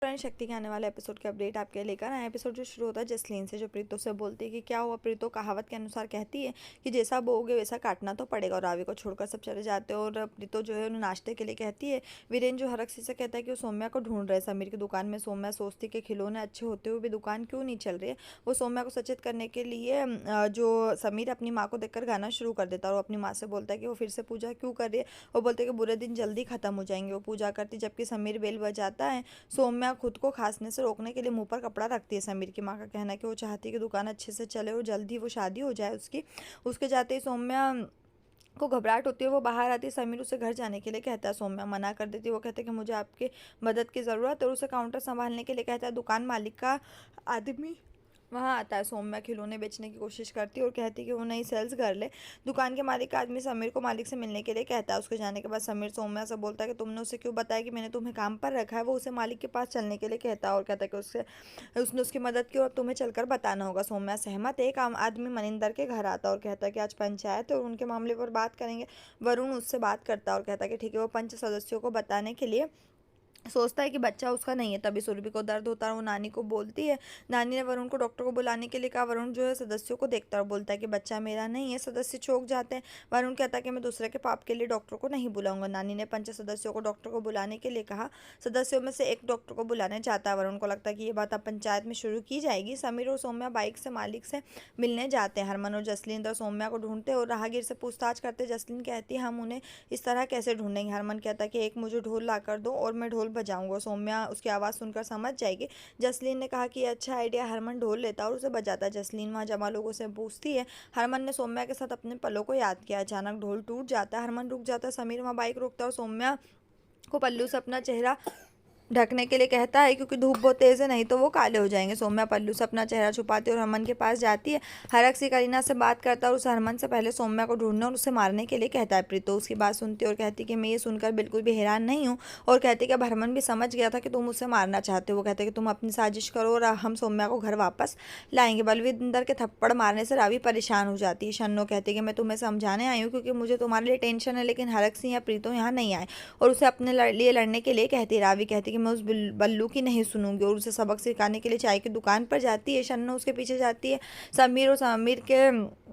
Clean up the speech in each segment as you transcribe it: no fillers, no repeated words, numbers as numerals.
Friend शक्ति के आने वाले एपिसोड के अपडेट आपके लेकर आए। एपिसोड जो शुरू होता है जसलीन से, जो प्रीतो से बोलती है कि क्या हुआ। प्रीतो कहावत के अनुसार कहती है कि जैसा बोओगे वैसा काटना तो पड़ेगा, और रावी को छोड़कर सब चले जाते हैं। और प्रीतो जो है उन्हें नाश्ते के लिए कहती है। वीरेन जो हरकसी से कहता है कि वो सौम्या को ढूंढ रहे हैं समीर की दुकान में। सौम्या सोचती कि खिलौने अच्छे होते हुए भी दुकान क्यों नहीं चल रही है। वो सौम्या को सचेत करने के लिए जो समीर अपनी माँ को देखकर गाना शुरू कर देता है, और वो अपनी माँ से बोलता है कि वो फिर से पूजा क्यों कर रही है। वो बोलते हैं कि बुरे दिन जल्दी खत्म हो जाएंगे। वो पूजा करती जबकि समीर बेल बजाता है। सौम्या खुद को खांसने से रोकने के लिए मुंह पर कपड़ा रखती है। समीर की माँ का कहना है कि वो चाहती है कि दुकान अच्छे से चले और जल्दी वो शादी हो जाए उसकी। उसके जाते ही सौम्या को घबराहट होती है। वो बाहर आती है। समीर उसे घर जाने के लिए कहता है। सौम्या मना कर देती है। वो कहते हैं कि मुझे आपकी मदद की ज़रूरत है, और उसे काउंटर संभालने के लिए कहता है। दुकान मालिक का आदमी वहाँ आता है। सौम्या खिलौने बेचने की कोशिश करती है और कहती है कि वो नई सेल्स कर ले। दुकान के मालिक का आदमी समीर को मालिक से मिलने के लिए कहता है। उसके जाने के बाद समीर सौम्या से बोलता है कि तुमने उसे क्यों बताया कि मैंने तुम्हें काम पर रखा है। वो उसे मालिक के पास चलने के लिए कहता है और कहता है कि उसने उसकी मदद की और तुम्हें चलकर बताना होगा। सौम्या सहमत है। एक आम आदमी मनिंदर के घर आता है और कहता है कि आज पंचायत है और उनके मामले पर बात करेंगे। वरुण उससे बात करता है और कहता है कि ठीक है। वो पंच सदस्यों को बताने के लिए सोचता है कि बच्चा उसका नहीं है। तभी सुरभि को दर्द होता है। वो नानी को बोलती है। नानी ने वरुण को डॉक्टर को बुलाने के लिए कहा। वरुण जो है सदस्यों को देखता है और बोलता है कि बच्चा मेरा नहीं है। सदस्य चौंक जाते हैं। वरुण कहता है कि मैं दूसरे के पाप के लिए डॉक्टर को नहीं बुलाऊंगा। नानी ने पंच सदस्यों को डॉक्टर को बुलाने के लिए कहा। सदस्यों में से एक डॉक्टर को बुलाने चाहता है। वरुण को लगता है कि ये बात अब पंचायत में शुरू की जाएगी। समीर और सौम्या बाइक से मालिक से मिलने जाते हैं। हरमन और जसलीन और सौम्या को ढूंढते और राहगीर से पूछताछ करते। जसलीन कहती है हम उन्हें इस तरह कैसे ढूंढेंगे। हरमन कहता है कि एक मुझे ढोल ला कर दो और मैं ढोल बजाऊंगा। सौम्या उसकी आवाज़ सुनकर समझ जाएगी। जसलीन ने कहा कि यह अच्छा आइडिया। हरमन ढोल लेता और उसे बजाता। जसलीन वहाँ जमा लोगों से पूछती है। हरमन ने सौम्या के साथ अपने पलों को याद किया। अचानक ढोल टूट जाता है। हरमन रुक जाता है। समीर वहाँ बाइक रोकता है और सौम्या को पल्लू से अपना चेहरा ढकने के लिए कहता है, क्योंकि धूप बहुत तेज़ है, नहीं तो वो काले हो जाएंगे। सौम्या पल्लू से अपना चेहरा छुपाती है और हरमन के पास जाती है। हरक करीना से बात करता है और उसे हरमन से पहले सौम्या को ढूंढने और उसे मारने के लिए कहता है। प्रीतो उसकी बात सुनती है और कहती है कि मैं ये सुनकर बिल्कुल भी हैरान नहीं हूँ, और कहती है कि अब हरमन भी समझ गया था कि तुम उसे मारना चाहते हो। वो कहते हैं कि तुम अपनी साजिश करो और हम सौम्या को घर वापस लाएंगे। बलविंदर के थप्पड़ मारने से रावी परेशान हो जाती है। शन्नो कहती है कि मैं तुम्हें समझाने आई हूँ क्योंकि मुझे तुम्हारे लिए टेंशन है, लेकिन हरक सिंह या प्रीतो यहाँ नहीं आए, और उसे अपने लिए लड़ने के लिए कहती है। रावी कहती है कि मैं उस बल्लू की नहीं सुनूंगी, और उसे सबक सिखाने के लिए चाय की दुकान पर जाती है। शन्नो उसके पीछे जाती है। समीर और समीर के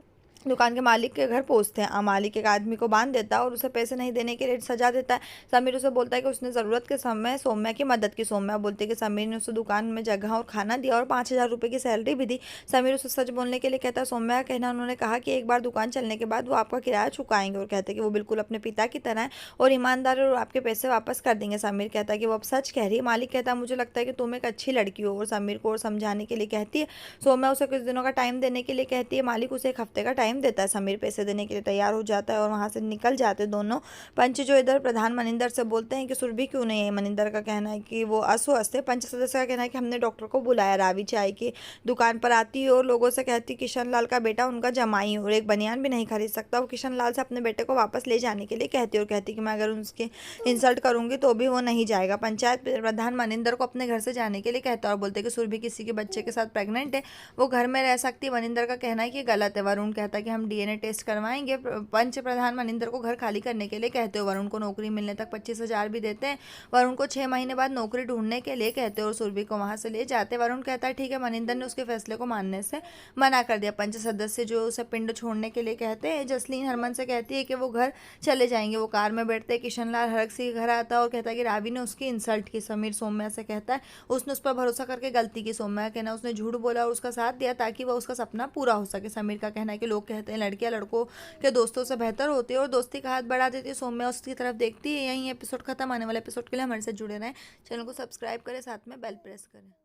दुकान के मालिक के घर पहुंचते हैं। मालिक एक आदमी को बांध देता है और उसे पैसे नहीं देने के लिए सजा देता है। समीर उसे बोलता है कि उसने ज़रूरत के समय सौम्या की मदद की। सौम्या बोलती है कि समीर ने उसे दुकान में जगह और खाना दिया और 5,000 रुपये की सैलरी भी दी। समीर उसे सच बोलने के लिए कहता है। सौम्या का कहना उन्होंने कहा कि एक बार दुकान चलने के बाद वो आपका किराया चुकाएंगे, और कहते हैं कि वो बिल्कुल अपने पिता की तरह है और ईमानदार है और आपके पैसे वापस कर देंगे। समीर कहता है कि वो अब सच कह रही है। मालिक कहता है मुझे लगता है कि तुम एक अच्छी लड़की हो, और समीर को और समझाने के लिए कहती है। सौम्या उसे कुछ दिनों का टाइम देने के लिए कहती है। मालिक उसे एक हफ्ते का टाइम देता है। समीर पैसे देने के लिए तैयार हो जाता है और वहाँ से निकल जाते हैं दोनों। पंच जो इधर प्रधान मनिंदर से बोलते हैं कि सुरभि क्यों नहीं है। मनिंदर का कहना है कि वो अस्वस्थ है। पंच सदस्य का कहना है कि हमने डॉक्टर को बुलाया। रावी चाय की दुकान पर आती है और लोगों से कहती है किशन लाल का बेटा उनका जमाई है और एक बनियान भी नहीं खरीद सकता। वो किशन लाल से अपने बेटे को वापस ले जाने के लिए कहती है और कहती है कि मैं अगर उसकी इंसल्ट करूंगी तो भी वो नहीं जाएगा। पंचायत प्रधान मनिंदर को अपने घर से जाने के लिए कहता है और बोलते हैं कि सुरभि किसी के बच्चे के साथ प्रेग्नेंट है, वो घर में रह सकती है। मनिंदर का कहना है कि गलत है। वरुण कहता है कि हम डीएनए टेस्ट करवाएंगे। पंच प्रधान मनिंदर को घर खाली करने के लिए कहते हो। वरुण को नौकरी मिलने तक 25,000 भी देते हैं। वरुण को 6 महीने बाद नौकरी ढूंढने के लिए कहते हो और सुरभि को वहां से ले जाते। वरुण कहता है ठीक है। मनिंदर ने उसके फैसले को मानने से मना कर दिया। पंच सदस्य जो उसे पिंड छोड़ने के लिए कहते हैं। जसलीन हरमन से कहती है कि वो घर चले जाएंगे। वो कार में बैठते किशन लाल हरक सिंह के घर आता है और कहता है कि रावी ने उसकी इंसल्ट की। समीर सौम्या से कहता है उसने उस पर भरोसा करके गलती की। सौम्या कहना उसने झूठ बोला और उसका साथ दिया ताकि वह उसका सपना पूरा हो सके। समीर का कहना है कि लोग कहते हैं लड़कियां लड़कों के दोस्तों से बेहतर होती है और दोस्ती का हाथ बढ़ा देती है। सौम्या उसकी तरफ देखती है। यहीं एपिसोड खत्म। आने वाले एपिसोड के लिए हमारे साथ जुड़े रहें। चैनल को सब्सक्राइब करें, साथ में बेल प्रेस करें।